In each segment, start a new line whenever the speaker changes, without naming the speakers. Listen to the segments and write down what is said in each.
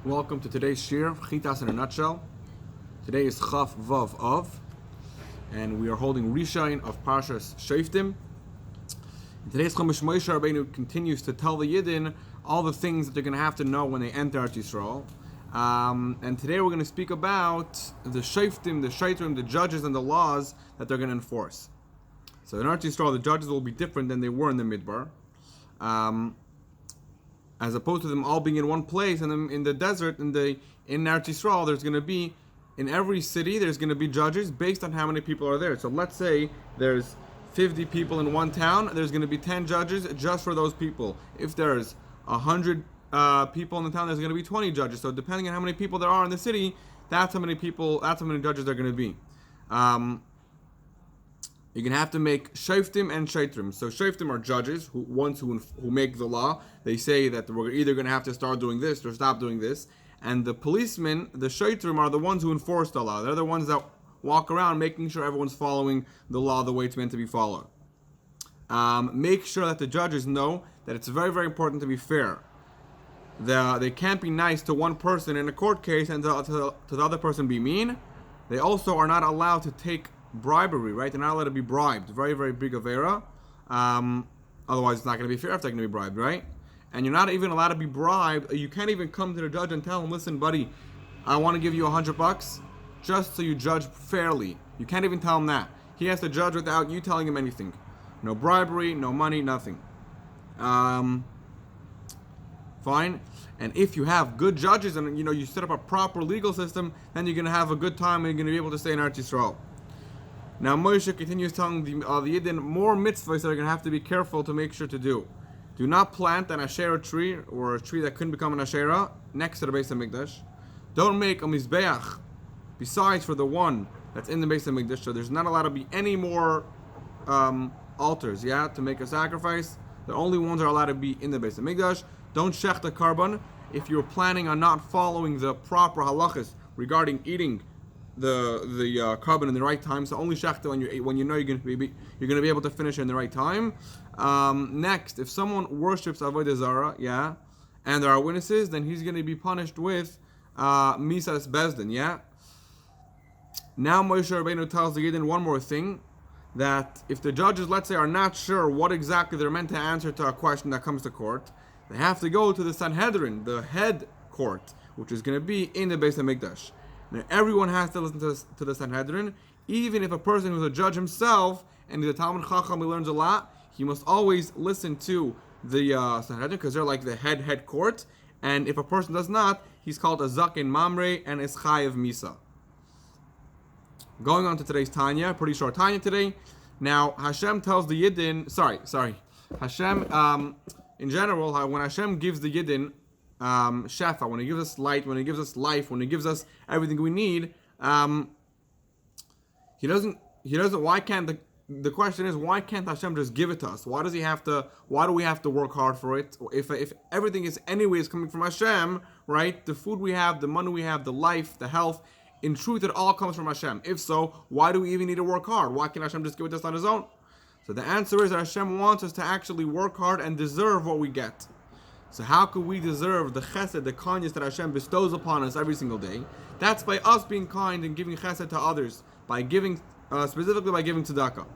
Welcome to today's shir, Chitas in a nutshell. Today is Chaf Vav Av, and we are holding Rishain of Parshas Shoftim. Today's Chumash Moshe Rabbeinu continues to tell the Yidden all the things that they're going to have to know when they enter Eretz Yisrael. And today we're going to speak about the Shoftim, the Shaitrim, the judges, and the laws that they're going to enforce. So in Eretz Yisrael, the judges will be different than they were in the Midbar. As opposed to them all being in one place, and in the desert, in Eretz Yisrael, there's going to be, in every city, there's going to be judges based on how many people are there. So let's say there's 50 people in one town, there's going to be 10 judges just for those people. If there's 100 people in the town, there's going to be 20 judges. So depending on how many people there are in the city, that's how many judges there are going to be. You're going to have to make shoftim and shaitrim. So shoftim are judges, who make the law. They say that we're either going to have to start doing this or stop doing this. And the policemen, the shaitrim, are the ones who enforce the law. They're the ones that walk around making sure everyone's following the law the way it's meant to be followed. Make sure that the judges know that it's very, very important to be fair. They can't be nice to one person in a court case and to the other person be mean. They also are not allowed to take bribery, right? They're not allowed to be bribed. Very, very big avera. Otherwise, it's not going to be fair if they're going to be bribed, right? And you're not even allowed to be bribed. You can't even come to the judge and tell him, listen, buddy, I want to give you $100 just so you judge fairly. You can't even tell him that. He has to judge without you telling him anything. No bribery, no money, nothing. Fine. And if you have good judges and you set up a proper legal system, then you're going to have a good time and you're going to be able to stay in Eretz Yisrael. Now Moshe continues telling the Yidden more mitzvahs that are going to have to be careful to make sure to do. Do not plant an Asherah tree or a tree that couldn't become an Asherah next to the Beis HaMikdash. Don't make a Mizbeach besides for the one that's in the Beis HaMikdash. So there's not allowed to be any more altars, to make a sacrifice. The only ones that are allowed to be in the Beis HaMikdash. Don't shech the carbon. If you're planning on not following the proper halachas regarding eating the carbon in the right time, so only shechta when you know you're going to be able to finish it in the right time. Next, if someone worships avodah zarah, and there are witnesses, then he's going to be punished with misas bezdin, Now Moshe Rabbeinu tells the Yidden one more thing, that if the judges, let's say, are not sure what exactly they're meant to answer to a question that comes to court, they have to go to the Sanhedrin, the head court, which is going to be in the Beis HaMikdash. Now everyone has to listen to the Sanhedrin, even if a person who's a judge himself and is a Talmud Chacham, he learns a lot, he must always listen to the Sanhedrin because they're like the head court. And if a person does not, he's called a Zaken Mamre and is Chayev Misa. Going on to today's Tanya, pretty short Tanya today. Now Hashem tells the Yidden, Hashem, in general, when Hashem gives the Yidden Shefa, when He gives us light, when He gives us life, when He gives us everything we need, He doesn't. Why can't the question is, why can't Hashem just give it to us? Why do we have to work hard for it? If everything is anyways coming from Hashem, right? The food we have, the money we have, the life, the health, in truth, it all comes from Hashem. If so, why do we even need to work hard? Why can't Hashem just give it to us on His own? So the answer is that Hashem wants us to actually work hard and deserve what we get. So how could we deserve the chesed, the kindness that Hashem bestows upon us every single day? That's by us being kind and giving chesed to others, by giving, specifically by giving tzedakah.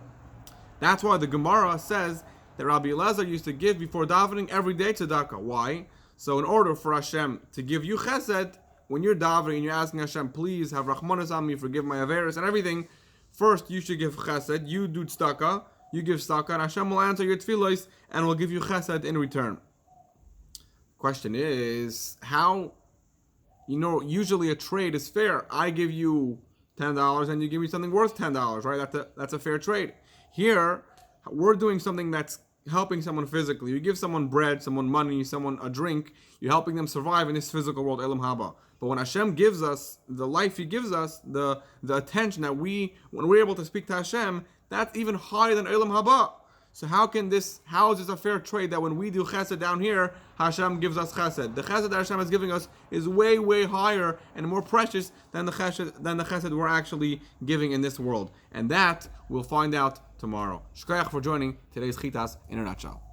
That's why the Gemara says that Rabbi Elazar used to give before davening every day tzedakah. Why? So in order for Hashem to give you chesed, when you're davening and you're asking Hashem, please have rachmanas on me, forgive my averos and everything, first you should give chesed, you do tzedakah, you give tzedakah, and Hashem will answer your tefillos and will give you chesed in return. Question is, how, usually a trade is fair. I give you $10 and you give me something worth $10, right? That's a fair trade. Here, we're doing something that's helping someone physically. You give someone bread, someone money, someone a drink, you're helping them survive in this physical world, Elam Haba. But when Hashem gives us the life He gives us, the attention that when we're able to speak to Hashem, that's even higher than Elam Haba. So how is this a fair trade that when we do chesed down here, Hashem gives us chesed? The chesed that Hashem is giving us is way, way higher and more precious than the chesed we're actually giving in this world. And that we'll find out tomorrow. Shkoyach for joining today's Chitas in a nutshell.